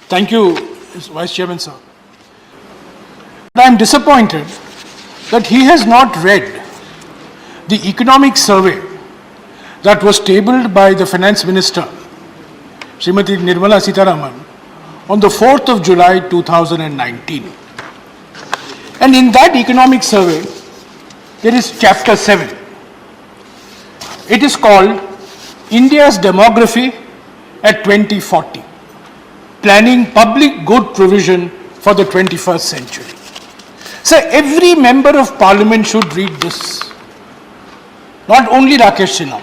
Thank you, Vice Chairman, sir. I am disappointed that he has not read the economic survey that was tabled by the Finance Minister, Srimati Nirmala Sitharaman, on the 4th of July 2019. And in that economic survey, there is chapter 7. It is called India's Demography at 2040, Planning Public Good Provision for the 21st Century. So every member of parliament should read this. Not only Rakesh Sinha.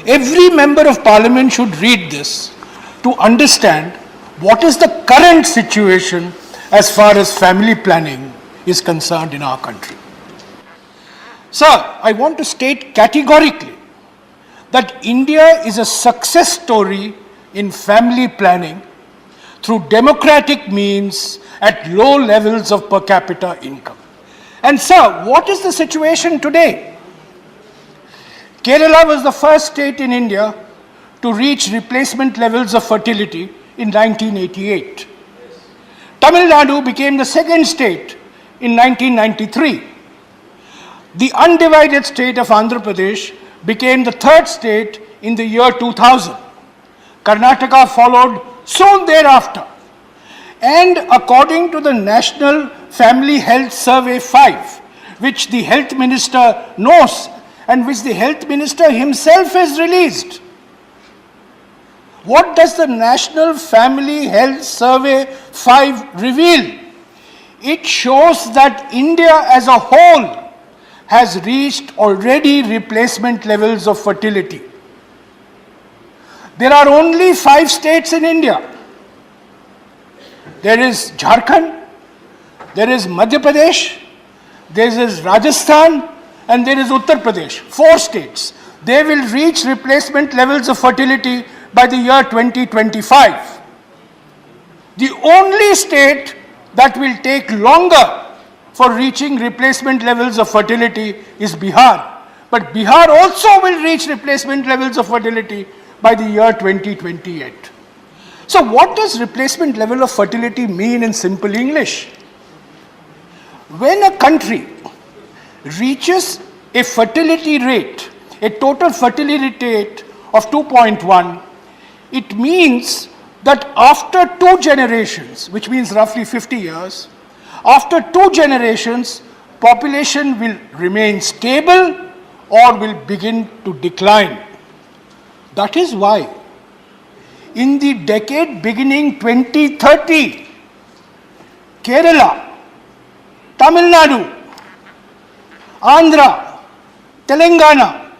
Every member of parliament should read this to understand what is the current situation as far as family planning is concerned in our country. Sir, I want to state categorically that India is a success story in family planning through democratic means at low levels of per capita income. And sir, what is the situation today? Kerala was the first state in India to reach replacement levels of fertility in 1988. Tamil Nadu became the second state in 1993. The undivided state of Andhra Pradesh became the third state in the year 2000. Karnataka followed soon thereafter. And according to the National Family Health Survey 5, which the Health Minister knows and which the Health Minister himself has released, what does the National Family Health Survey 5 reveal? It shows that India as a whole has reached already replacement levels of fertility. There are only 5 states in India. There is Jharkhand, there is Madhya Pradesh, there is Rajasthan, and there is Uttar Pradesh. 4 states. They will reach replacement levels of fertility by the year 2025. The only state that will take longer for reaching replacement levels of fertility is Bihar. But Bihar also will reach replacement levels of fertility by the year 2028. So what does replacement level of fertility mean in simple English? When a country reaches a fertility rate, a total fertility rate of 2.1, it means that after 2 generations, which means roughly 50 years, after 2 generations, population will remain stable or will begin to decline. That is why in the decade beginning 2030, Kerala, Tamil Nadu, Andhra, Telangana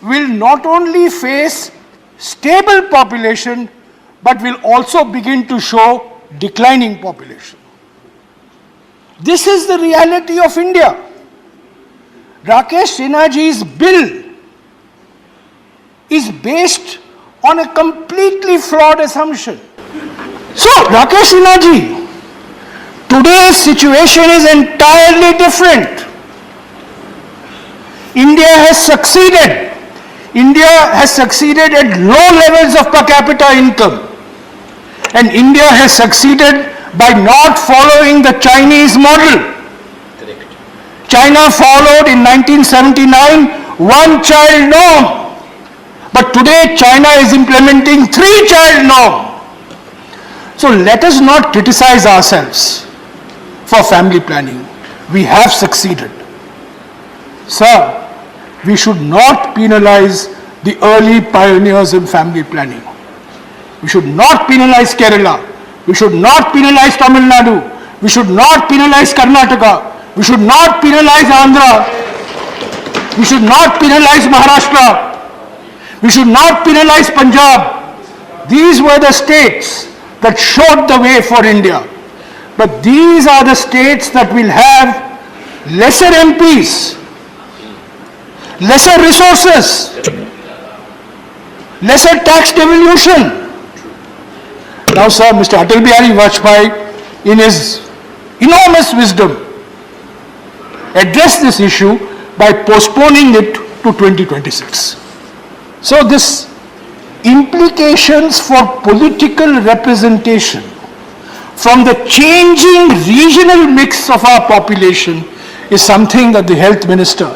will not only face stable population but will also begin to show declining population. This is the reality of India. Rakesh Sinhaji's bill is based on a completely flawed assumption. So, Rakesh Sinhaji, today's situation is entirely different. India has succeeded. India has succeeded at low levels of per capita income. And India has succeeded by not following the Chinese model. Correct. China followed in 1979 one-child norm. But today China is implementing 3-child norm. So let us not criticize ourselves for family planning. We have succeeded. Sir, we should not penalize the early pioneers in family planning. We should not penalize Kerala. We should not penalize Tamil Nadu. We should not penalize Karnataka. We should not penalize Andhra. We should not penalize Maharashtra. We should not penalize Punjab. These were the states that showed the way for India. But these are the states that will have lesser MPs, lesser resources, lesser tax devolution. Now, sir, Mr. Atal Bihari Vajpayee, in his enormous wisdom, addressed this issue by postponing it to 2026. So this implications for political representation from the changing regional mix of our population is something that the health minister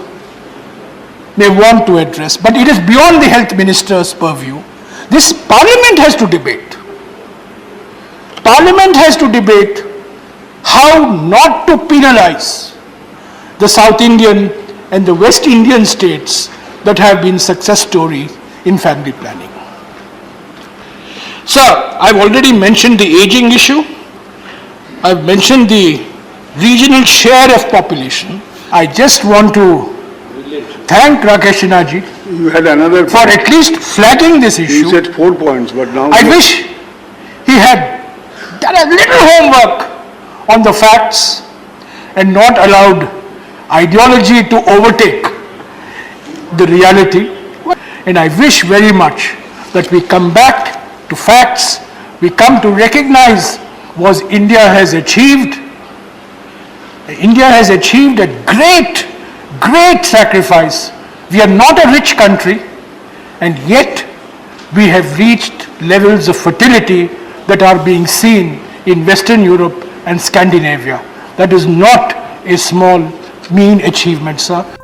may want to address. But it is beyond the health minister's purview. This parliament has to debate. Parliament has to debate how not to penalize the South Indian and the West Indian states that have been success stories in family planning. Sir, I've already mentioned the aging issue. I've mentioned the regional share of population. I just want to thank Rakesh Sinha ji You had another for at least flagging this issue. You said 4 points, but now I wish he had done a little homework on the facts and not allowed ideology to overtake the reality. And I wish very much that we come back to facts, we come to recognize what India has achieved. India has achieved a great sacrifice. We are not a rich country, and yet we have reached levels of fertility that are being seen in Western Europe and Scandinavia. That is not a small, mean achievement, sir.